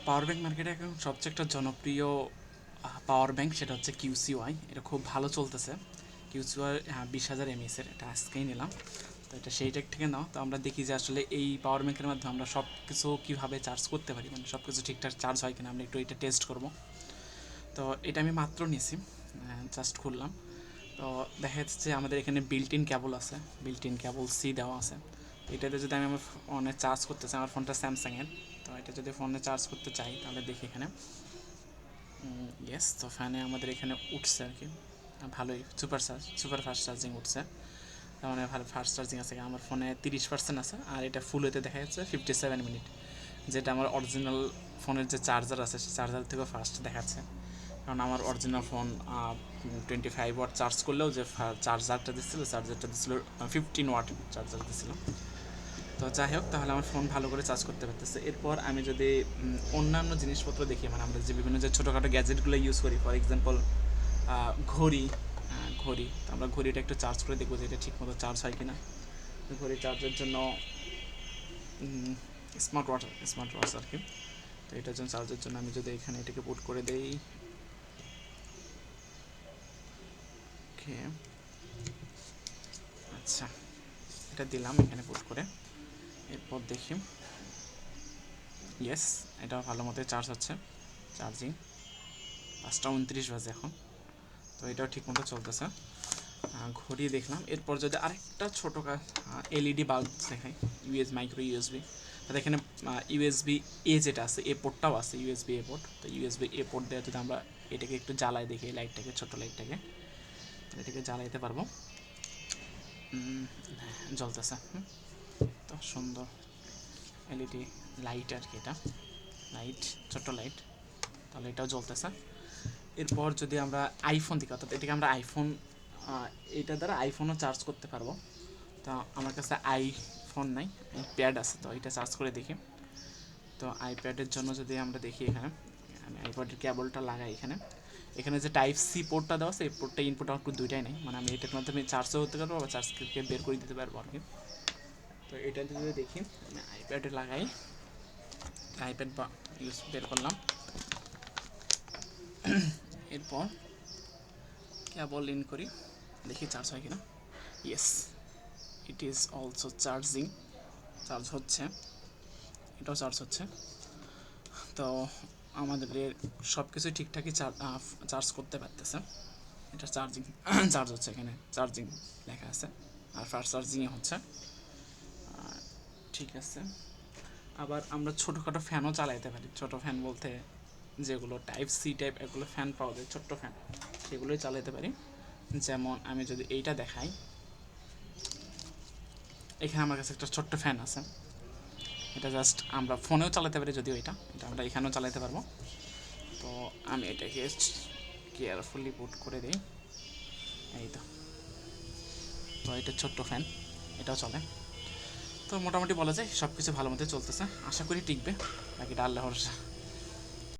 Power bank মার্কেটে এখন সবচেয়ে একটা জনপ্রিয় পাওয়ার ব্যাংক সেটা হচ্ছে কিউসিওয়াই। এটা খুব ভালো চলতেছে। কিউসিওয়াই 20,000 mAh এটা আজকেই নিলাম। তো এটা সেই টেক থেকে নাও। তো আমরা দেখি যে আসলে এই পাওয়ার ব্যাংকের মাধ্যমে আমরা সব কিছু কীভাবে চার্জ করতে পারি, মানে সব কিছু ঠিকঠাক চার্জ হয় কিনা আমরা একটু এটা টেস্ট করব। তো এটা আমি মাত্র নিছি, জাস্ট খুললাম। তো দেখা যাচ্ছে যে আমাদের এখানে বিল্ট ইন কেবল আছে, বিল্ট ইন কেবল সি দেওয়া আছে। তো এটাতে যদি আমি আমার ফোনে চার্জ করতে চাই, আমার ফোনটা স্যামসাংয়ের, তো এটা যদি ফোনে চার্জ করতে চাই তাহলে দেখি এখানে ইয়েস। তো ফ্যানে আমাদের এখানে উঠছে আর কি, ভালোই সুপার ফাস্ট চার্জিং উঠছে। তার মানে ভালো ফাস্ট চার্জিং আছে। আমার ফোনে 30% আছে, আর এটা ফুল হতে দেখা যাচ্ছে 57 মিনিট, যেটা আমার অরিজিনাল ফোনের যে চার্জার আছে সেই চার্জার থেকেও ফাস্ট দেখাচ্ছে। কারণ আমার অরিজিনাল ফোন 25 ওয়াট চার্জ করলেও যে চার্জারটা দিচ্ছিলো 15 ওয়াট চার্জার দিচ্ছিলো। তো যাই হোক, তাহলে আমার ফোন ভালো করে চার্জ করতে পারতেছে। এরপর আমি যদি অন্যান্য জিনিসপত্র দেখি, মানে আমরা যে বিভিন্ন যে ছোটোখাটো গ্যাজেটগুলো ইউজ করি, ফর এক্সাম্পল ঘড়ি, ঘড়ি, তো আমরা ঘড়িটা একটু চার্জ করে দেখবো যে এটা ঠিকমতো চার্জ হয় কি না। ঘড়ি চার্জের জন্য স্মার্ট ওয়াচ আর কি। তো এটার জন্য চার্জের জন্য আমি যদি এখানে এটাকে পুট করে দেই, ওকে, আচ্ছা, এটা দিলাম এখানে পুট করে। এরপর দেখি, ইয়েস, এটা ভালো মতো চার্জ হচ্ছে, চার্জিং 5টা 29 বাজে এখন। তো এটাও ঠিক মতো চলতেছে। ঘড়ি দেখলাম। এরপর যদি আরেকটা ছোটো এলইডি বাল্ব দেখাই, মাইক্রো ইউএসবি, তাহলে এখানে ইউএসবি এ যেটা আছে, এ পোর্টটাও আছে, ইউএসবি এ পোর্ট। তো ইউএসবি এ পোর্ট দেওয়া যদি আমরা এটাকে একটু জ্বালাই দেখি, লাইটটাকে, ছোটো লাইটটাকে, এটাকে জ্বালাইতে পারবো। জ্বলতেছে, তো সুন্দর এলইডি লাইট আর কি, এটা লাইট, ছোট্ট লাইট, তাহলে এটাও জ্বলতেছে। এরপর যদি আমরা আইফোন দিকে, অর্থাৎ এটাকে আমরা আইফোন, এটা দ্বারা আইফোনও চার্জ করতে পারবো। তো আমার কাছে আইফোন নাই, আইপ্যাড আছে, তো এটা চার্জ করে দেখি। তো আইপ্যাডের জন্য যদি আমরা দেখি, এখানে আমি আইপ্যাডের কেবলটা লাগাই এখানে, এখানে যে টাইপ সি পোর্টটা দেওয়া আছে, এই পোর্টটা ইনপুট আউটপুট দুইটাই নেই, মানে আমি এটার মাধ্যমে চার্জও হতে পারবো বা চার্জকে বের করে দিতে পারবো আর কি। তো এটা যদি দেখি, আমি আইপ্যাডে লাগাই, আইপ্যাড বা ইউজ বের করলাম। এরপর কেবল ইন করি, দেখি চার্জ হয় কিনা। Yes, it is also charging, charge হচ্ছে, এটাও চার্জ হচ্ছে। তো আমাদের সব কিছুই ঠিকঠাকই চার্জ করতে পারতেছে। এটা চার্জিং চার্জ হচ্ছে, এখানে চার্জিং লেখা আছে, আর ফাস্ট চার্জিংয়ে হচ্ছে, ঠিক আছে। আবার আমরা ছোটোখাটো ফ্যানও চালাইতে পারি। ছোটো ফ্যান বলতে যেগুলো টাইপ সি টাইপ, এগুলো ফ্যান পাওয়া যায়, ছোট্ট ফ্যান, সেগুলোই চালাতে পারি। যেমন আমি যদি এইটা দেখাই, এখানে আমার কাছে একটা ছোট্ট ফ্যান আছে, এটা জাস্ট আমরা ফোনেও চালাতে পারি, যদিও এটা আমরা এখানেও চালাতে পারবো। তো আমি এটাকে কেয়ারফুলি পুট করে দিই, এই তো। তো এটা ছোট্ট ফ্যান, এটাও চলে। তো মোটামুটি বলা যায় সব কিছু ভালো মতো চলতেছে, আশা করি টিকবে, বাকিটা আল্লাহর ভরসা।